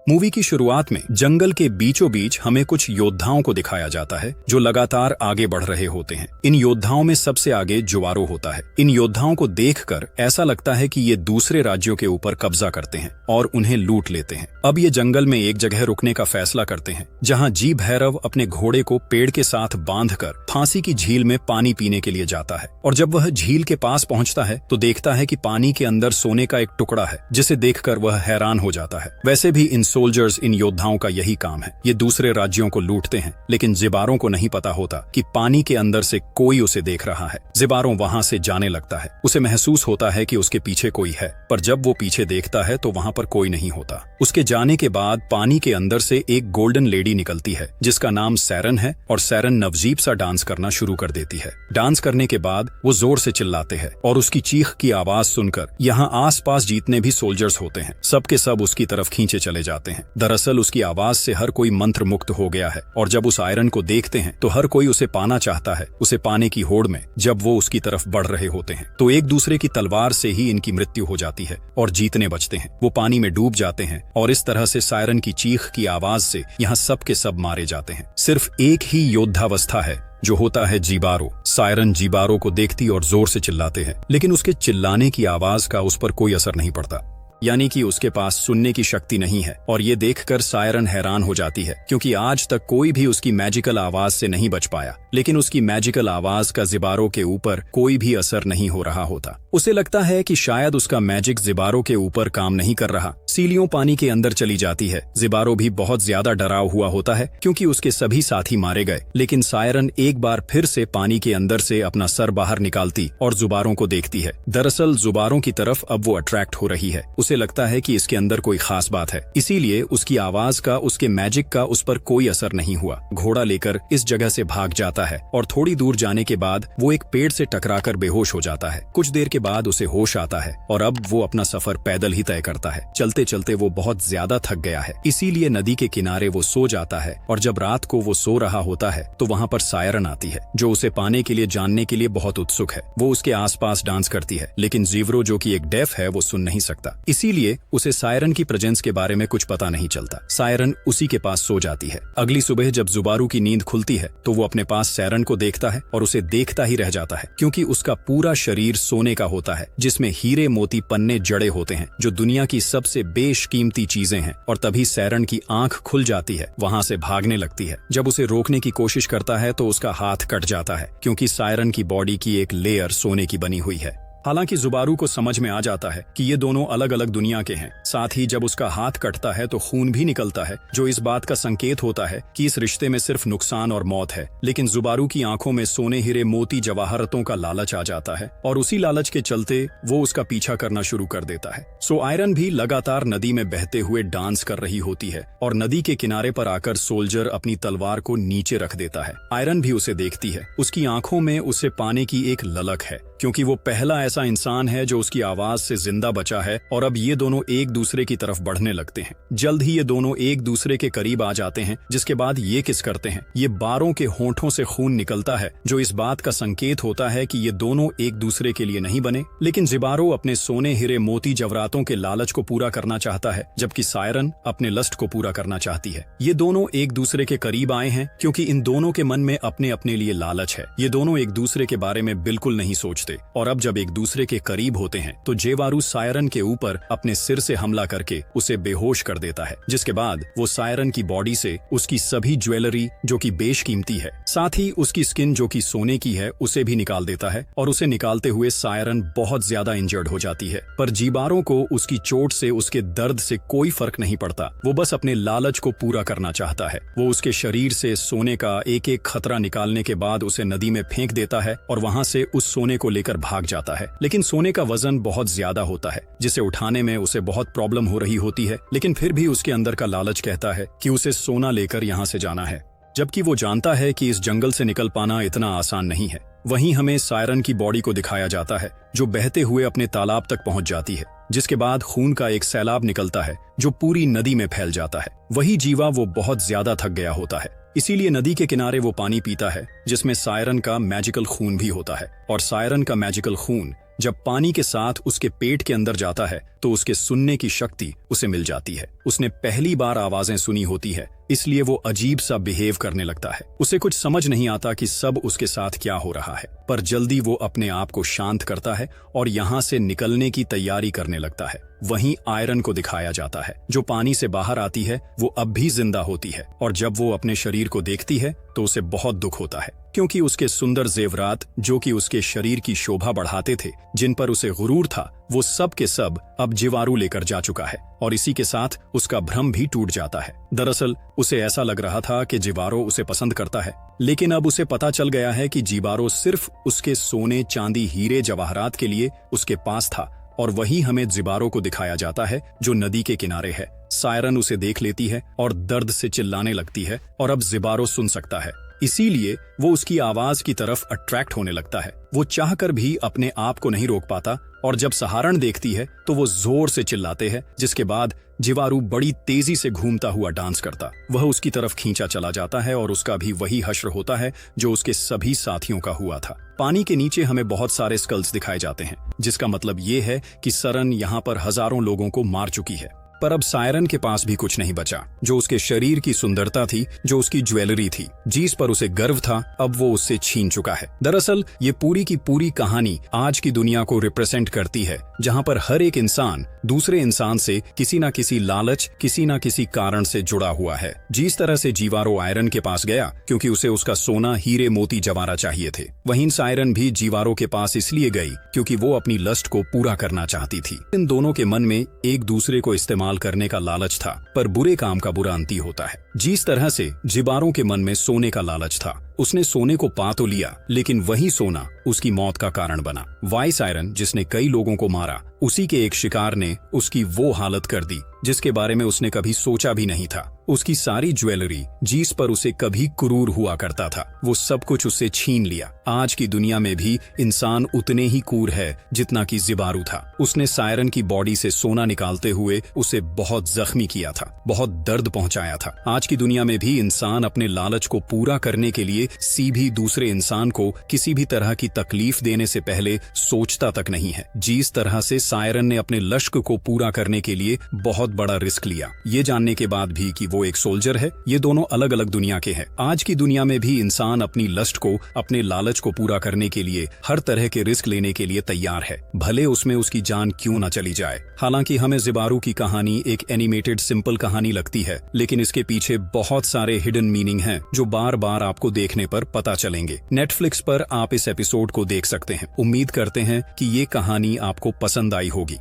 Movie की शुरुआत में जंगल के बीचों बीच हमें कुछ योद्धाओं को दिखाया जाता है जो लगातार आगे बढ़ रहे होते हैं। इन योद्धाओं में सबसे आगे जुवारो होता है। इन योद्धाओं को देखकर ऐसा लगता है कि ये दूसरे राज्यों के ऊपर कब्जा करते हैं और उन्हें लूट लेते हैं। अब ये जंगल में एक जगह रुकने का फैसला करते हैं जहाँ जी भैरव अपने घोड़े को पेड़ के साथ बांधकर फांसी की झील में पानी पीने के लिए जाता है। और जब वह झील के पास पहुंचता है तो देखता है कि पानी के अंदर सोने का एक टुकड़ा है, जिसे देखकर वह हैरान हो जाता है। वैसे भी इन सोल्जर्स, इन योद्धाओं का यही काम है। ये दूसरे राज्यों को लूटते हैं, लेकिन जिबारों को नहीं पता होता कि पानी के अंदर से कोई उसे देख रहा है। जिबारों वहां से जाने लगता है। उसे महसूस होता है कि उसके पीछे कोई है, पर जब वो पीछे देखता है तो वहां पर कोई नहीं होता। उसके जाने के बाद पानी के अंदर से एक गोल्डन लेडी निकलती है जिसका नाम सैरन है, और सैरन नवजीब सा डांस करना शुरू कर देती है। डांस करने के बाद वो जोर से चिल्लाते हैं और उसकी चीख की आवाज सुनकर यहाँ आसपास जितने भी सोल्जर्स होते हैं सब के सब उसकी तरफ खींचे चले जाते हैं। दरअसल उसकी आवाज से हर कोई मंत्र मुक्त हो गया है, और जब उस आयरन को देखते हैं तो हर कोई उसे पाना चाहता है। उसे पाने की होड़ में जब वो उसकी तरफ बढ़ रहे होते हैं तो एक दूसरे की तलवार से ही इनकी मृत्यु हो जाती है और जीतने बचते हैं। वो पानी में डूब जाते हैं और इस तरह से सायरन की चीख की आवाज से यहाँ सब के सब मारे जाते हैं। सिर्फ एक ही योद्धावस्था है जो होता है जीबारो। सायरन जीबारो को देखती और जोर से चिल्लाते हैं, लेकिन उसके चिल्लाने की आवाज का उस पर कोई असर नहीं पड़ता, यानी कि उसके पास सुनने की शक्ति नहीं है। और ये देखकर सायरन हैरान हो जाती है, क्योंकि आज तक कोई भी उसकी मैजिकल आवाज से नहीं बच पाया। लेकिन उसकी मैजिकल आवाज का जिबारो के ऊपर कोई भी असर नहीं हो रहा होता। उसे लगता है कि शायद उसका मैजिक जिबारो के ऊपर काम नहीं कर रहा। सीलियों पानी के अंदर चली जाती है। जिबारो भी बहुत ज्यादा डरा हुआ होता है क्योंकि उसके सभी साथी मारे गए। लेकिन सायरन एक बार फिर से पानी के अंदर से अपना सर बाहर निकालती और जुबारों को देखती है। दरअसल जुबारों की तरफ अब वो अट्रैक्ट हो रही है। उसे लगता है कि इसके अंदर कोई खास बात है, इसीलिए उसकी आवाज का, उसके मैजिक का उस पर कोई असर नहीं हुआ। घोड़ा लेकर इस जगह से भाग जाता है और थोड़ी दूर जाने के बाद वो एक पेड़ से टकराकर बेहोश हो जाता है। कुछ देर के बाद उसे होश आता है और अब वो अपना सफर पैदल ही तय करता है। चलते चलते वो बहुत ज्यादा थक गया है, इसीलिए नदी के किनारे वो सो जाता है। और जब रात को वो सो रहा होता है तो वहाँ पर सायरन आती है, जो उसे पाने के लिए, जानने के लिए बहुत उत्सुक है। वो उसके आसपास डांस करती है, लेकिन जीवरो जो कि एक डेफ है वो सुन नहीं सकता, इसीलिए उसे सायरन की प्रेजेंस के बारे में कुछ पता नहीं चलता। सायरन उसी के पास सो जाती है। अगली सुबह जब जुबारू की नींद खुलती है तो वो अपने पास सैरन को देखता है और उसे देखता ही रह जाता है, क्योंकि उसका पूरा शरीर सोने का होता है, जिसमें हीरे मोती पन्ने जड़े होते हैं, जो दुनिया की सबसे बेशकीमती चीजें हैं। और तभी सैरन की आंख खुल जाती है, वहां से भागने लगती है। जब उसे रोकने की कोशिश करता है तो उसका हाथ कट जाता है, क्योंकि सायरन की बॉडी की एक लेयर सोने की बनी हुई है। हालांकि जुबारू को समझ में आ जाता है कि ये दोनों अलग अलग दुनिया के हैं। साथ ही जब उसका हाथ कटता है तो खून भी निकलता है, जो इस बात का संकेत होता है कि इस रिश्ते में सिर्फ नुकसान और मौत है। लेकिन जुबारू की आंखों में सोने, हीरे, मोती, जवाहरतों का लालच आ जाता है, और उसी लालच के चलते वो उसका पीछा करना शुरू कर देता है। सो आयरन भी लगातार नदी में बहते हुए डांस कर रही होती है, और नदी के किनारे पर आकर सोल्जर अपनी तलवार को नीचे रख देता है। आयरन भी उसे देखती है। उसकी आंखों में उसे पाने की एक ललक है, क्योंकि वो पहला ऐसा इंसान है जो उसकी आवाज से जिंदा बचा है। और अब ये दोनों एक दूसरे की तरफ बढ़ने लगते हैं। जल्द ही ये दोनों एक दूसरे के करीब आ जाते हैं, जिसके बाद ये किस करते हैं। ये बारों के होंठों से खून निकलता है, जो इस बात का संकेत होता है कि ये दोनों एक दूसरे के लिए नहीं बने। लेकिन जिबारो अपने सोने, हीरे, मोती, जवरातों के लालच को पूरा करना चाहता है, जबकि सायरन अपने लस्ट को पूरा करना चाहती है। ये दोनों एक दूसरे के करीब आए हैं क्योंकि इन दोनों के मन में अपने अपने लिए लालच है। ये दोनों एक दूसरे के बारे में बिल्कुल नहीं सोचते। और अब जब एक दूसरे के करीब होते हैं तो जेवारू सायरन के ऊपर अपने सिर से हमला करके उसे बेहोश कर देता है, जिसके बाद वो सायरन की बॉडी से उसकी सभी ज्वेलरी, जो कि बेशकीमती है, साथ ही उसकी स्किन, जो कि सोने की है, उसे भी निकाल देता है। और उसे निकालते हुए सायरन बहुत ज्यादा इंजर्ड हो जाती है, पर जीबारों को उसकी चोट से, उसके दर्द से कोई फर्क नहीं पड़ता। वो बस अपने लालच को पूरा करना चाहता है। वो उसके शरीर से सोने का एक एक खतरा निकालने के बाद उसे नदी में फेंक देता है और वहां से उस सोने को लेकर भाग जाता है। लेकिन सोने का वजन बहुत ज्यादा होता है, जिसे उठाने में उसे बहुत प्रॉब्लम हो रही होती है। लेकिन फिर भी उसके अंदर का लालच कहता है कि उसे सोना लेकर यहाँ से जाना है, जबकि वो जानता है कि इस जंगल से निकल पाना इतना आसान नहीं है। वहीं हमें सायरन की बॉडी को दिखाया जाता है, जो बहते हुए अपने तालाब तक पहुंच जाती है, जिसके बाद खून का एक सैलाब निकलता है जो पूरी नदी में फैल जाता है। वही जीवा वो बहुत ज्यादा थक गया होता है, इसीलिए नदी के किनारे वो पानी पीता है, जिसमें सायरन का मैजिकल खून भी होता है। और सायरन का मैजिकल खून जब पानी के साथ उसके पेट के अंदर जाता है तो उसके सुनने की शक्ति उसे मिल जाती है। उसने पहली बार आवाजें सुनी होती है, इसलिए वो अजीब सा बिहेव करने लगता है। उसे कुछ समझ नहीं आता कि सब उसके साथ क्या हो रहा है, पर जल्दी वो अपने आप को शांत करता है और यहाँ से निकलने की तैयारी करने लगता है। वहीं आयरन को दिखाया जाता है, जो पानी से बाहर आती है। वो अब भी जिंदा होती है और जब वो अपने शरीर को देखती है तो उसे बहुत दुख होता है, क्योंकि उसके सुंदर जेवरात जो कि उसके शरीर की शोभा बढ़ाते थे, जिन पर उसे गुरूर था, वो सब के सब अब जीवारू लेकर जा चुका है और इसी के साथ उसका भ्रम भी टूट जाता है। दरअसल उसे ऐसा लग रहा था कि जीवारो उसे पसंद करता है, लेकिन अब उसे पता चल गया है कि जीवारो सिर्फ उसके सोने, चांदी, हीरे, जवाहरात के लिए उसके पास था और वही हमें जिबारो को दिखाया जाता है जो नदी के किनारे है। सायरन उसे देख लेती है और दर्द से चिल्लाने लगती है और अब जिबारो सुन सकता है, इसीलिए वो उसकी आवाज की तरफ अट्रैक्ट होने लगता है। वो चाहकर भी अपने आप को नहीं रोक पाता और जब सहारण देखती है तो वो जोर से चिल्लाते हैं, जिसके बाद जीवारू बड़ी तेजी से घूमता हुआ डांस करता वह उसकी तरफ खींचा चला जाता है और उसका भी वही हश्र होता है जो उसके सभी साथियों का हुआ था। पानी के नीचे हमें बहुत सारे स्कल्स दिखाए जाते हैं, जिसका मतलब ये है कि सरन यहाँ पर हजारों लोगों को मार चुकी है। पर अब सायरन के पास भी कुछ नहीं बचा। जो उसके शरीर की सुंदरता थी, जो उसकी ज्वेलरी थी, जिस पर उसे गर्व था, अब वो उससे छीन चुका है। दरअसल ये पूरी की पूरी कहानी आज की दुनिया को रिप्रेजेंट करती है, जहाँ पर हर एक इंसान दूसरे इंसान से किसी न किसी लालच, किसी न किसी कारण से जुड़ा हुआ है। जिस तरह से जीवारो आयरन के पास गया क्योंकि उसे उसका सोना, हीरे, मोती, जवाहरात चाहिए थे, वहीं सायरन भी जीवारो के पास इसलिए गई क्योंकि वो अपनी लस्ट को पूरा करना चाहती थी। इन दोनों के मन में एक दूसरे को इस्तेमाल करने का लालच था, पर बुरे काम का बुरा अंत होता है। जिस तरह से जीवारो के मन में सोने का लालच था, उसने सोने को पा तो लिया, लेकिन वही सोना उसकी मौत का कारण बना। वाइस आयरन, जिसने कई लोगों को मारा, उसी के एक शिकार ने उसकी वो हालत कर दी जिसके बारे में उसने कभी सोचा भी नहीं था। उसकी सारी ज्वेलरी, जिस पर उसे कभी कुरूर हुआ करता था, वो सब कुछ उससे छीन लिया। आज की दुनिया में भी इंसान उतने ही क्रूर है जितना कि जीवारू था। उसने सायरन की बॉडी से सोना निकालते हुए उसे बहुत जख्मी किया था, बहुत दर्द पहुंचाया था। आज की दुनिया में भी इंसान अपने लालच को पूरा करने के लिए सीधी दूसरे इंसान को किसी भी तरह की तकलीफ देने से पहले सोचता तक नहीं है। जिस तरह से सायरन ने अपने लश्क को पूरा करने के लिए बहुत बड़ा रिस्क लिया, ये जानने के बाद भी कि वो एक सोल्जर है, ये दोनों अलग अलग दुनिया के हैं। आज की दुनिया में भी इंसान अपनी लस्ट को, अपने लालच को पूरा करने के लिए हर तरह के रिस्क लेने के लिए तैयार है, भले उसमें उसकी जान क्यों न चली जाए। हालांकि हमें जीवारू की कहानी एक एनिमेटेड सिंपल कहानी लगती है, लेकिन इसके पीछे बहुत सारे हिडन मीनिंग हैं जो बार बार आपको देखने पर पता चलेंगे। नेटफ्लिक्स पर आप इस एपिसोड को देख सकते हैं। उम्मीद करते हैं कि ये कहानी आपको पसंद आई होगी।